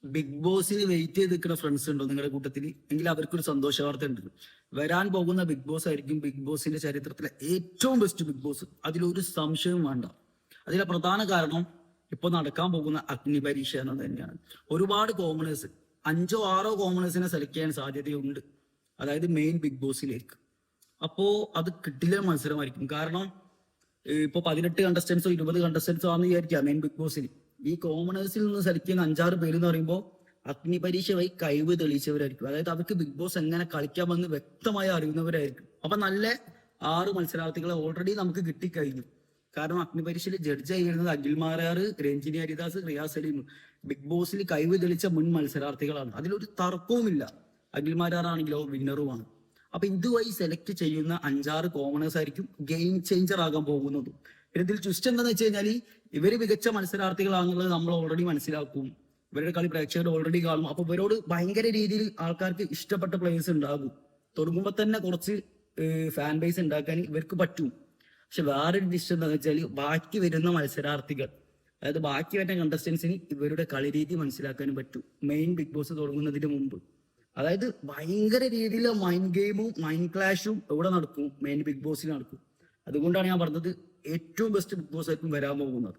Big ബോസിന് wait ചെയ്ത് നിൽക്കുന്ന ഫ്രണ്ട്സ് ഉണ്ടോ നിങ്ങളുടെ കൂട്ടത്തിൽ? എങ്കിൽ അവർക്കൊരു സന്തോഷ വാർത്ത ഉണ്ട്. വരാൻ പോകുന്ന ബിഗ് ബോസ് ആയിരിക്കും ബിഗ് ബോസിന്റെ ചരിത്രത്തിലെ ഏറ്റവും ബെസ്റ്റ് ബിഗ് ബോസ്. അതിലൊരു സംശയവും വേണ്ട. അതിലെ പ്രധാന കാരണം ഇപ്പൊ നടക്കാൻ പോകുന്ന അഗ്നി പരീക്ഷ എന്നത് തന്നെയാണ്. ഒരുപാട് കോമണേഴ്സ്, 5-6 കോമണേഴ്സിനെ സെലക്ട് ചെയ്യാൻ സാധ്യതയുണ്ട്, അതായത് മെയിൻ ബിഗ് ബോസിലേക്ക്. അപ്പോ അത് കിട്ടില്ല മത്സരമായിരിക്കും. കാരണം ഇപ്പൊ 18 കണ്ടസ്റ്റൻസോ 20 കണ്ടസ്റ്റൻസോ ആണെന്ന് വിചാരിക്കാം മെയിൻ ബിഗ് ബോസിൽ. ഈ കോമണേഴ്സിൽ നിന്ന് സെലക്ട് ചെയ്യുന്ന 5-6 പേര് എന്ന് പറയുമ്പോൾ അഗ്നി പരീക്ഷ വഴി കഴിവ് തെളിയിച്ചവരായിരിക്കും. അതായത് അവർക്ക് ബിഗ് ബോസ് എങ്ങനെ കളിക്കാമെന്ന് വ്യക്തമായി അറിയുന്നവരായിരിക്കും. അപ്പൊ നല്ല 6 മത്സരാർത്ഥികളെ ഓൾറെഡി നമുക്ക് കിട്ടിക്കഴിഞ്ഞു. കാരണം അഗ്നി പരീക്ഷയിൽ ജഡ്ജായി വരുന്നത് അഖിൽ മാരാറ്, രഞ്ജിനി ഹരിദാസ്, റിയാസ് സലീം ബിഗ് ബോസിൽ കഴിവ് തെളിച്ച മുൻ മത്സരാർത്ഥികളാണ്. അതിലൊരു തർക്കവുമില്ല. അഖിൽ മാരാറാണെങ്കിലോ വിന്നറുമാണ്. അപ്പൊ ഇതുവഴി സെലക്ട് ചെയ്യുന്ന 5-6 കോമണേഴ്സ് ആയിരിക്കും ഗെയിം ചേഞ്ചർ ആകാൻ പോകുന്നത്. പിന്നെ ഇതിൽ ട്വിസ്റ്റ് എന്താണെന്ന് വെച്ച് കഴിഞ്ഞാൽ ഇവര് മികച്ച മത്സരാർത്ഥികളാണെന്നുള്ളത് നമ്മൾ ഓൾറെഡി മനസ്സിലാക്കും. ഇവരുടെ കളി പ്രേക്ഷകർ ഓൾറെഡി കാണും. അപ്പൊ ഇവരോട് ഭയങ്കര രീതിയിൽ ആൾക്കാർക്ക് ഇഷ്ടപ്പെട്ട പ്ലേയേഴ്സ് ഉണ്ടാകും. തുടങ്ങുമ്പോൾ തന്നെ കുറച്ച് ഫാൻ ബേസ് ഉണ്ടാക്കാൻ ഇവർക്ക് പറ്റും. പക്ഷെ വേറൊരു ട്വിസ്റ്റ് എന്താണെന്ന് വെച്ചാൽ ബാക്കി വരുന്ന മത്സരാർത്ഥികൾ, അതായത് ബാക്കി വരുന്ന കണ്ടസ്റ്റൻസിന് ഇവരുടെ കളി രീതി മനസ്സിലാക്കാനും പറ്റും മെയിൻ ബിഗ് ബോസ് തുടങ്ങുന്നതിന് മുമ്പ്. അതായത് ഭയങ്കര രീതിയിൽ മൈൻഡ് ഗെയിമും മൈൻഡ് ക്ലാഷും എവിടെ നടക്കും? മെയിൻ ബിഗ് ബോസിൽ നടക്കും. അതുകൊണ്ടാണ് ഞാൻ പറഞ്ഞത് ഏറ്റവും ബെസ്റ്റ് ബിഗ് ബോസ് ആയിരിക്കും വരാൻ പോകുന്നത്.